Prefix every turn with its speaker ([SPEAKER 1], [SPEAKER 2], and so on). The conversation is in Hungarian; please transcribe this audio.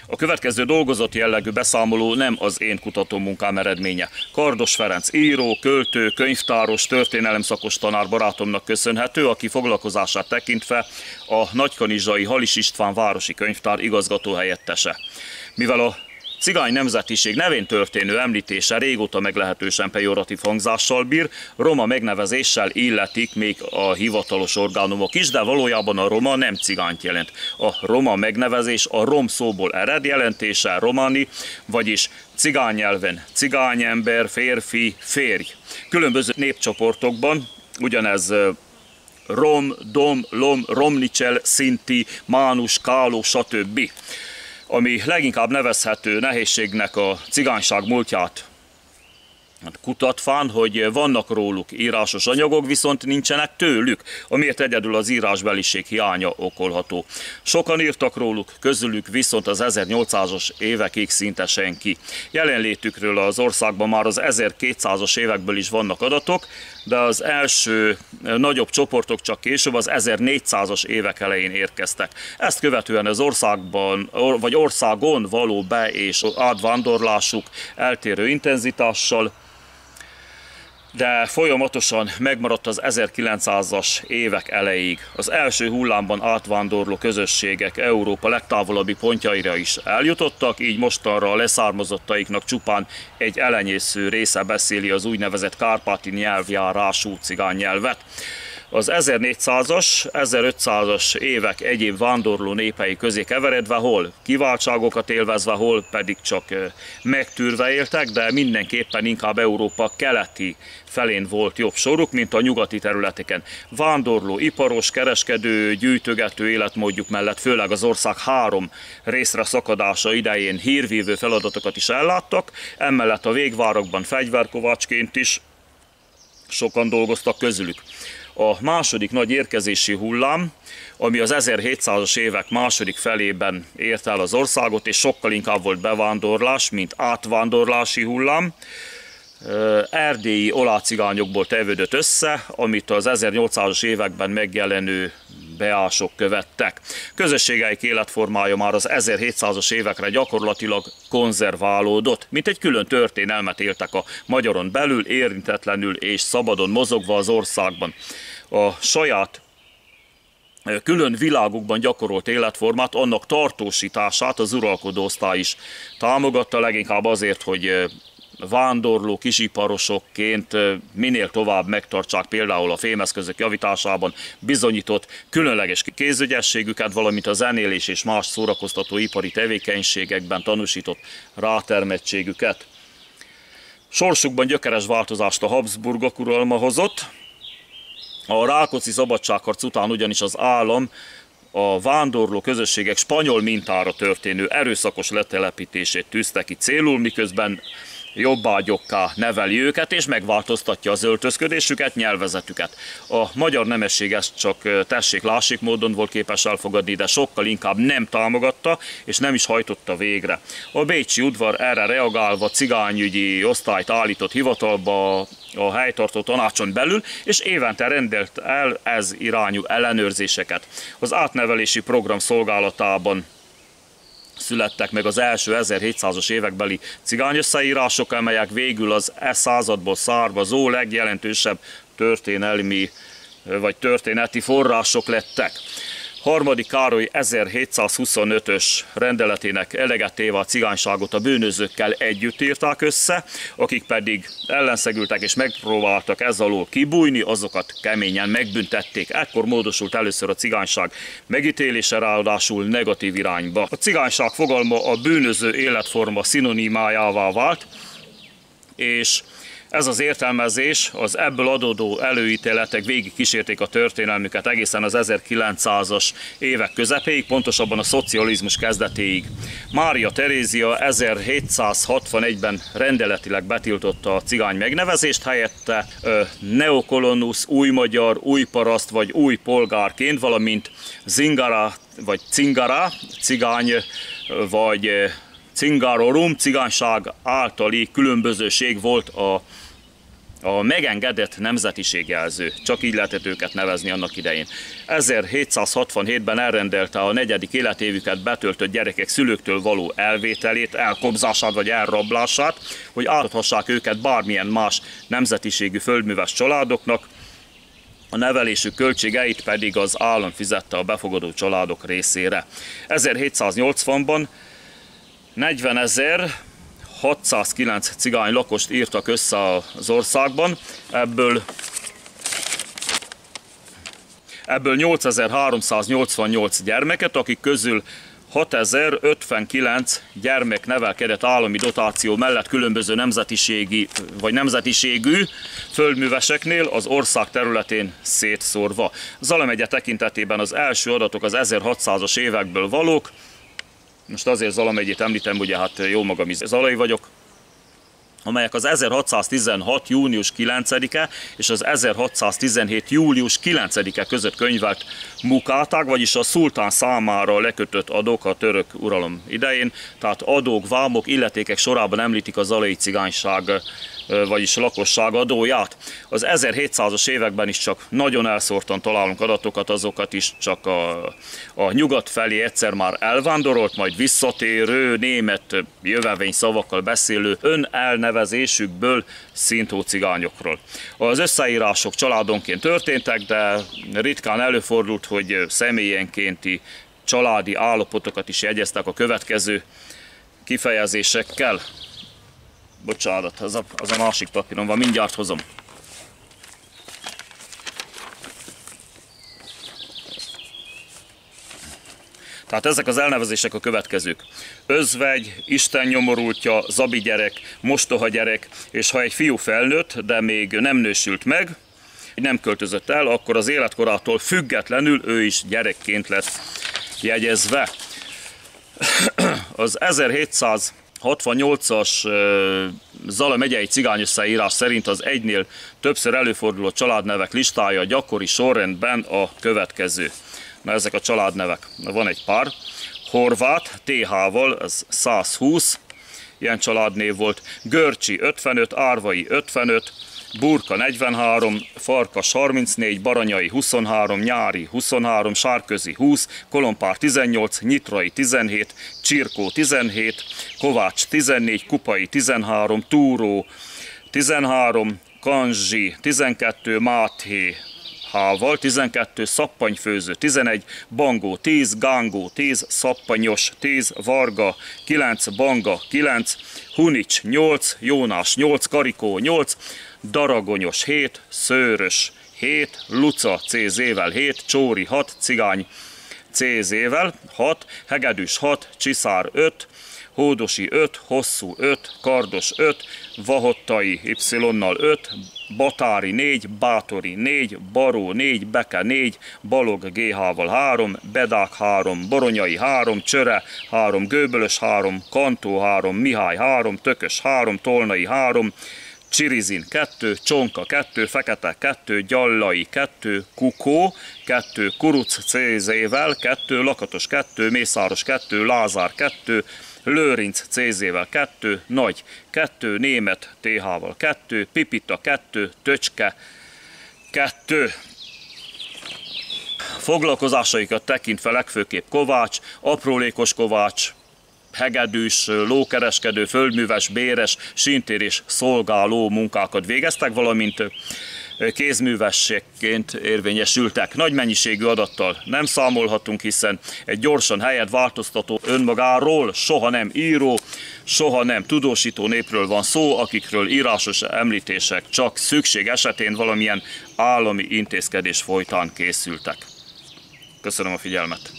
[SPEAKER 1] A következő dolgozati jellegű beszámoló nem az én kutatómunkám eredménye. Kardos Ferenc író, költő, könyvtáros, történelemszakos tanár barátomnak köszönhető, aki foglalkozását tekintve a nagykanizsai Halis István városi könyvtár igazgatóhelyettese. Mivel a cigány nemzetiség nevén történő említése régóta meglehetősen pejoratív hangzással bír, roma megnevezéssel illetik még a hivatalos orgánumok is, de valójában a roma nem cigányt jelent. A roma megnevezés a rom szóból ered, jelentése romani, vagyis cigány nyelven cigányember, férfi, férj. Különböző népcsoportokban ugyanez rom, dom, lom, romnicsel, szinti, mánus, káló, stb. Ami leginkább nevezhető nehézségnek a cigányság múltját kutatván, hogy vannak róluk írásos anyagok, viszont nincsenek tőlük, amiért egyedül az írásbeliség hiánya okolható. Sokan írtak róluk, közülük viszont az 1800-as évekig szinte senki. Jelenlétükről az országban már az 1200-as évekből is vannak adatok, de az első nagyobb csoportok csak később az 1400-as évek elején érkeztek. Ezt követően az országon való be- és átvándorlásuk eltérő intenzitással, de folyamatosan megmaradt az 1900-as évek elejéig. Az első hullámban átvándorló közösségek Európa legtávolabbi pontjaira is eljutottak, így mostanra a leszármazottaiknak csupán egy elenyésző része beszéli az úgynevezett kárpáti nyelvjárású cigány nyelvet. Az 1400-as, 1500-as évek egyéb vándorló népei közé keveredve, hol kiváltságokat élvezve, hol pedig csak megtűrve éltek, de mindenképpen inkább Európa keleti felén volt jobb soruk, mint a nyugati területeken. Vándorló, iparos, kereskedő, gyűjtögető életmódjuk mellett főleg az ország 3 részre szakadása idején hírvívő feladatokat is elláttak, emellett a végvárakban fegyverkovácsként is sokan dolgoztak közülük. A második nagy érkezési hullám, ami az 1700-as évek második felében ért el az országot, és sokkal inkább volt bevándorlás, mint átvándorlási hullám, erdélyi olácigányokból tevődött össze, amit az 1800-as években megjelenő beások követtek. Közösségeik életformája már az 1700-as évekre gyakorlatilag konzerválódott, mint egy külön történelmet éltek a magyaron belül, érintetlenül és szabadon mozogva az országban. A saját külön világukban gyakorolt életformát, annak tartósítását az uralkodó osztály is támogatta, leginkább azért, hogy vándorló kisiparosokként minél tovább megtartsák például a fémeszközök javításában bizonyított különleges kézügyességüket, valamint a zenélés és más szórakoztató ipari tevékenységekben tanúsított rátermettségüket. Sorsukban gyökeres változást a Habsburgok uralma hozott. A Rákóczi szabadságharc után ugyanis az állam a vándorló közösségek spanyol mintára történő erőszakos letelepítését tűzte ki célul, miközben jobbágyokká neveli őket, és megváltoztatja az öltözködésüket, nyelvezetüket. A magyar nemesség ezt csak tessék-lássék módon volt képes elfogadni, de sokkal inkább nem támogatta, és nem is hajtotta végre. A bécsi udvar erre reagálva cigányügyi osztályt állított hivatalba a helytartó tanácson belül, és évente rendelt el ez irányú ellenőrzéseket. Az átnevelési program szolgálatában születtek meg az első 1700-as évekbeli cigányösszeírások, amelyek végül az századból származó legjelentősebb történelmi vagy történeti források lettek. Harmadik Károly 1725-ös rendeletének eleget téve a cigányságot a bűnözőkkel együtt írták össze, akik pedig ellenszegültek és megpróbáltak ez alól kibújni, azokat keményen megbüntették. Ekkor módosult először a cigányság megítélése, ráadásul negatív irányba. A cigányság fogalma a bűnöző életforma szinonimájává vált, és ez az értelmezés, az ebből adódó előítéletek végig kísérték a történelmüket egészen az 1900-as évek közepéig, pontosabban a szocializmus kezdetéig. Mária Terézia 1761-ben rendeletileg betiltotta a cigány megnevezést, helyette neokolonus, új magyar, új paraszt vagy új polgárként, valamint zingara vagy cingara, cigány vagy cingarorum, cigányság általi különbözőség volt a a megengedett nemzetiségjelző, csak így lehetett őket nevezni annak idején. 1767-ben elrendelte a 4. életévüket betöltött gyerekek szülőktől való elvételét, elkobzását vagy elrablását, hogy átadhassák őket bármilyen más nemzetiségű földműves családoknak, a nevelésük költségeit pedig az állam fizette a befogadó családok részére. 1780-ban 40.609 cigány lakost írtak össze az országban, ebből 8388 gyermeket, akik közül 6059 gyermek nevelkedett állami dotáció mellett különböző nemzetiségű földműveseknél az ország területén szétszórva. Zala megye tekintetében az első adatok az 1600-as évekből valók. Most azért Zala megyét említem, ugye hát jó magam is zalai vagyok, amelyek az 1616. június 9-e és az 1617. július 9-e között könyvelt mukáták, vagyis a szultán számára lekötött adók a török uralom idején, tehát adók, vámok, illetékek sorában említik a zalai cigányság, vagyis lakosság adóját. Az 1700-as években is csak nagyon elszórtan találunk adatokat, azokat is csak a nyugat felé egyszer már elvándorolt, majd visszatérő német jövevény szavakkal beszélő önelnevezésükből szintó cigányokról. Az összeírások családonként történtek, de ritkán előfordult, hogy személyenkénti családi állapotokat is jegyeztek a következő kifejezésekkel. Bocsánat, az a másik papíron van, mindjárt hozom. Tehát ezek az elnevezések a következők. Özvegy, Isten nyomorultja, zabi gyerek, mostoha gyerek, és ha egy fiú felnőtt, de még nem nősült meg, nem költözött el, akkor az életkorától függetlenül ő is gyerekként lett jegyezve. Az 1768-as Zala megyei cigány összeírás szerint az egynél többször előforduló családnevek listája gyakori sorrendben a következő. Na, ezek a családnevek. Van egy pár. Horváth, TH-val, ez 120, ilyen családnév volt. Görcsi 55, Árvai 55, Burka 43, Farkas 34, Baranyai 23, Nyári 23, Sárközi 20, Kolompár 18, Nyitrai 17, Csirkó 17, Kovács 14, Kupai 13, Túró 13, Kanzsi 12, Máthé H-val 12, Szappanyfőző 11, Bangó 10, Gángó 10, Szappanyos 10, Varga 9, Banga 9, Hunics 8, Jónás 8, Karikó 8, Daragonyos 7, Szőrös 7, Luca CZ-vel 7, Csóri 6, Cigány CZ-vel 6, Hegedűs 6, Csiszár 5, Hódosi 5, Hosszú 5, Kardos 5, Vahottai Y-nal 5, Batári 4, Bátori 4, Baró 4, Beke 4, Balog GH-val 3, Bedák 3, Boronyai 3, Csöre 3, Gőbölös 3, Kantó 3, Mihály 3, Tökös 3, Tolnai 3, Csirizin 2, Csonka 2, Fekete 2, Gyallai 2, Kukó 2, Kuruc CZ-vel 2, Lakatos 2, Mészáros 2, Lázár 2, Lőrinc CZ-vel 2, Nagy 2, Német TH-val 2, Pipita 2, Töcske 2. Foglalkozásaikat tekintve legfőképp kovács, aprólékos kovács, hegedűs, lókereskedő, földműves, béres, sintér és szolgáló munkákat végeztek, valamint kézművességként érvényesültek. Nagy mennyiségű adattal nem számolhatunk, hiszen egy gyorsan helyet változtató, önmagáról soha nem író, soha nem tudósító népről van szó, akikről írásos említések csak szükség esetén valamilyen állami intézkedés folytán készültek. Köszönöm a figyelmet!